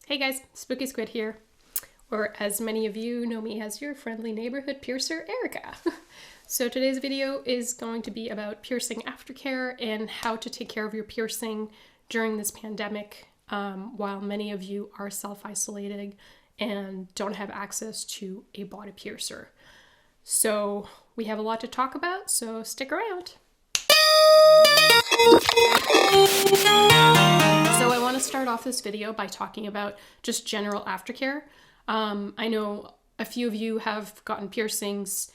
Hey guys, Spooky Squid here, or as many of you know me as your friendly neighborhood piercer, Erica. So today's video is going to be about piercing aftercare and how to take care of your piercing during this pandemic while many of you are self-isolating and don't have access to a body piercer. So we have a lot to talk about, so stick around. So I want to start off this video by talking about just general aftercare. I know a few of you have gotten piercings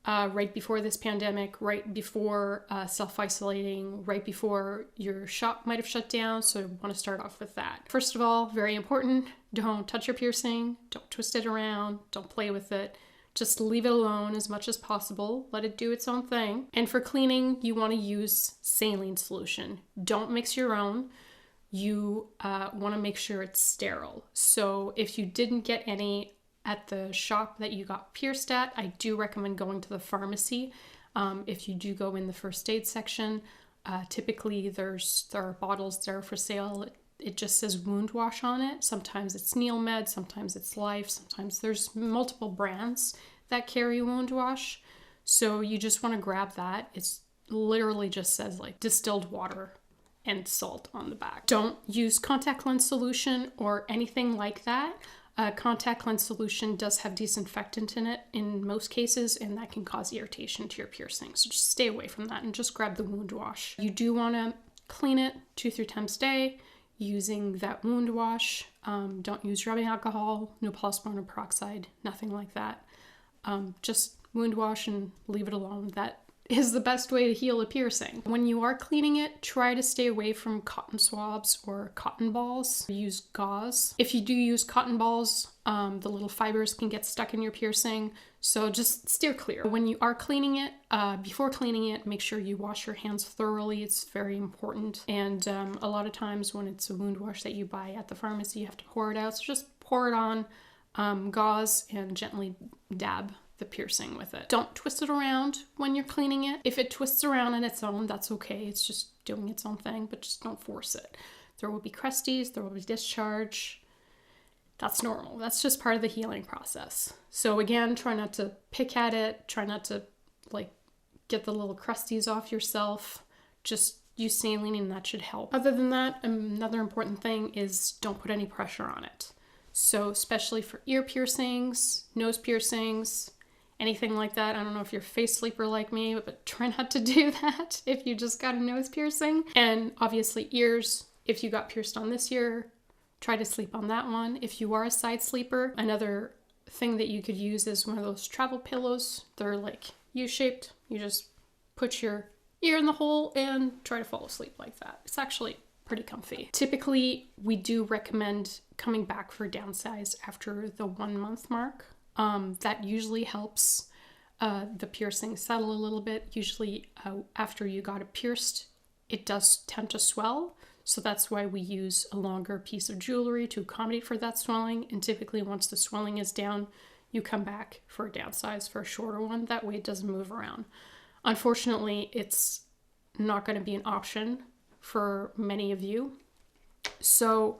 right before this pandemic, right before self-isolating, right before your shop might have shut down, so I want to start off with that. First of all, very important, don't touch your piercing, don't twist it around, don't play with it. Just leave it alone as much as possible. Let it do its own thing. And for cleaning, you want to use saline solution. Don't mix your own. You want to make sure it's sterile. So if you didn't get any at the shop that you got pierced at, I do recommend going to the pharmacy. If you do go in the first aid section, typically there are bottles there for sale. It just says wound wash on it. Sometimes it's NeilMed, sometimes it's Life, sometimes there's multiple brands that carry wound wash. So you just want to grab that. It's literally just says like distilled water and salt on the back. Don't use contact lens solution or anything like that. Contact lens solution does have disinfectant in it in most cases, and that can cause irritation to your piercing. So just stay away from that and just grab the wound wash. You do want to clean it 2-3 times a day using that wound wash. Don't use rubbing alcohol, no polysporin peroxide, nothing like that. Just wound wash and leave it alone. That is the best way to heal a piercing. When you are cleaning it, try to stay away from cotton swabs or cotton balls. Use gauze. If you do use cotton balls, the little fibers can get stuck in your piercing, so just steer clear. When you are cleaning it, before cleaning it, make sure you wash your hands thoroughly. It's very important. And a lot of times when it's a wound wash that you buy at the pharmacy, you have to pour it out. So just pour it on gauze and gently dab the piercing with it. Don't twist it around when you're cleaning it. If it twists around on its own, that's okay. It's just doing its own thing, but just don't force it. There will be crusties, there will be discharge. That's normal. That's just part of the healing process. So again, try not to pick at it. Try not to like get the little crusties off yourself. Just use saline and that should help. Other than that, another important thing is don't put any pressure on it. So especially for ear piercings, nose piercings, anything like that. I don't know if you're a face sleeper like me, but try not to do that if you just got a nose piercing. And obviously ears, if you got pierced on this ear, try to sleep on that one. If you are a side sleeper, another thing that you could use is one of those travel pillows. They're like U-shaped. You just put your ear in the hole and try to fall asleep like that. It's actually pretty comfy. Typically, we do recommend coming back for downsize after the 1 month mark. That usually helps the piercing settle a little bit. Usually after you got it pierced, it does tend to swell. So that's why we use a longer piece of jewelry to accommodate for that swelling. And typically once the swelling is down, you come back for a downsize for a shorter one. That way it doesn't move around. Unfortunately, it's not going to be an option for many of you. So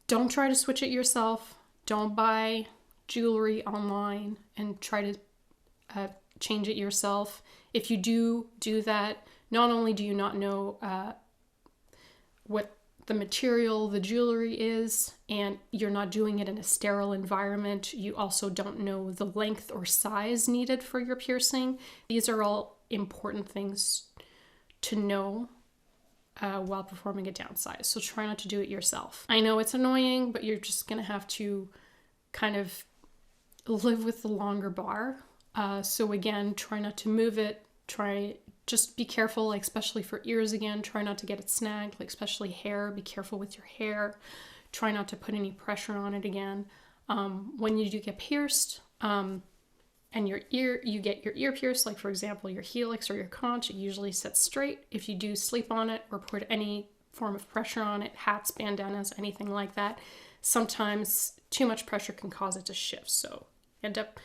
don't try to switch it yourself. Don't buy jewelry online and try to change it yourself. If you do that, not only do you not know what the material the jewelry is, and you're not doing it in a sterile environment, you also don't know the length or size needed for your piercing. These are all important things to know while performing a downsize. So try not to do it yourself. I know it's annoying, but you're just gonna have to kind of live with the longer bar. So again, try not to move it. Just be careful, like especially for ears again, try not to get it snagged, like especially hair, be careful with your hair. Try not to put any pressure on it again. When you do get pierced, and you get your ear pierced, like for example, your helix or your conch, it usually sits straight. If you do sleep on it or put any form of pressure on it, hats, bandanas, anything like that, sometimes too much pressure can cause it to shift. So end up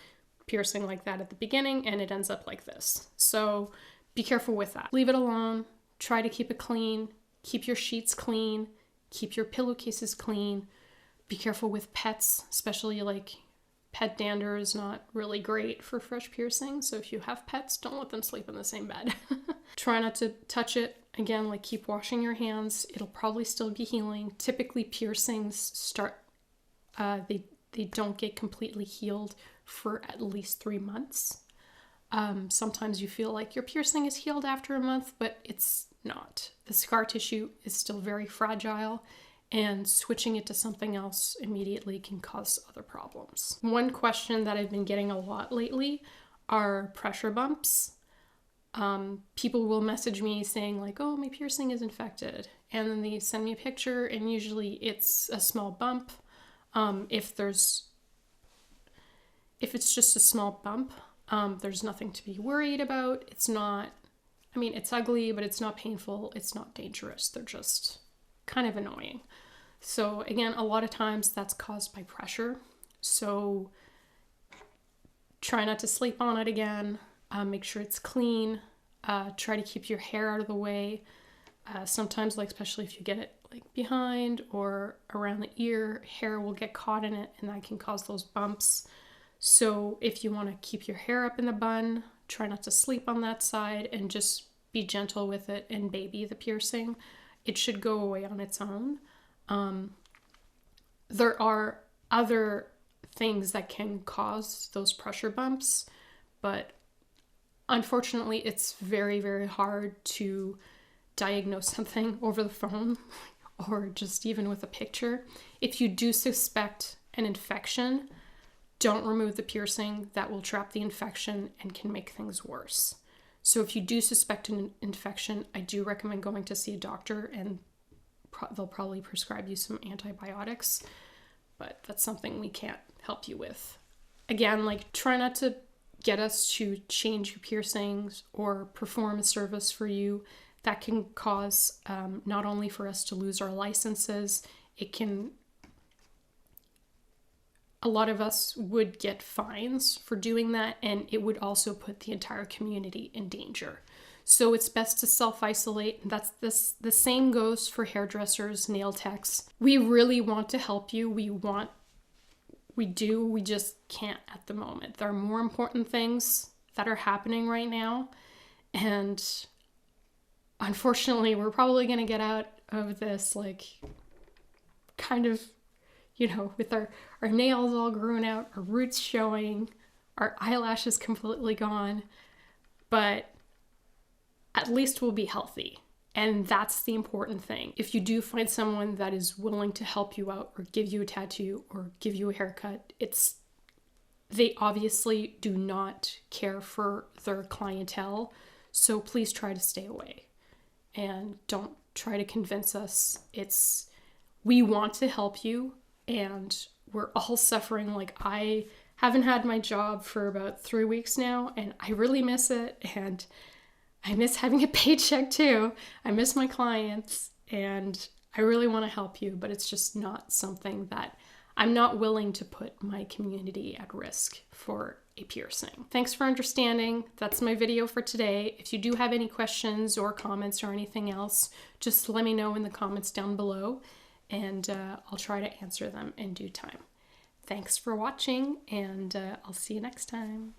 piercing like that at the beginning and it ends up like this. So be careful with that. Leave it alone. Try to keep it clean. Keep your sheets clean. Keep your pillowcases clean. Be careful with pets, especially like pet dander is not really great for fresh piercings. So if you have pets, don't let them sleep in the same bed. Try not to touch it. Again, like keep washing your hands. It'll probably still be healing. Typically piercings start, they don't get completely healed for at least 3 months. Sometimes you feel like your piercing is healed after a month, but it's not. The scar tissue is still very fragile, and switching it to something else immediately can cause other problems. One question that I've been getting a lot lately are pressure bumps. People will message me saying like, oh, my piercing is infected. And then they send me a picture, and usually it's a small bump. If it's just a small bump, there's nothing to be worried about. It's not, I mean, it's ugly, but it's not painful. It's not dangerous. They're just kind of annoying. So again, a lot of times that's caused by pressure. So try not to sleep on it again. Make sure it's clean. Try to keep your hair out of the way. Sometimes, like especially if you get it like behind or around the ear, hair will get caught in it, and that can cause those bumps. So if you want to keep your hair up in the bun, try not to sleep on that side and just be gentle with it and baby the piercing. It should go away on its own. There are other things that can cause those pressure bumps, but unfortunately it's very, very hard to diagnose something over the phone or just even with a picture. If you do suspect an infection, don't remove the piercing. That will trap the infection and can make things worse. So if you do suspect an infection, I do recommend going to see a doctor, and they'll probably prescribe you some antibiotics, but that's something we can't help you with. Again, like try not to get us to change your piercings or perform a service for you. That can cause not only for us to lose our licenses, a lot of us would get fines for doing that, and it would also put the entire community in danger. So it's best to self-isolate. The same goes for hairdressers, nail techs. We really want to help you. We just can't at the moment. There are more important things that are happening right now. And unfortunately, we're probably going to get out of this like kind of, with our nails all grown out, our roots showing, our eyelashes completely gone. But at least we'll be healthy. And that's the important thing. If you do find someone that is willing to help you out or give you a tattoo or give you a haircut, they obviously do not care for their clientele. So please try to stay away and don't try to convince us. We want to help you, and we're all suffering. Like, I haven't had my job for about 3 weeks now, and I really miss it. And I miss having a paycheck too. I miss my clients, and I really want to help you, but it's just not something that I'm not willing to put my community at risk for a piercing. Thanks for understanding. That's my video for today. If you do have any questions or comments or anything else, just let me know in the comments down below, and I'll try to answer them in due time. Thanks for watching, and I'll see you next time.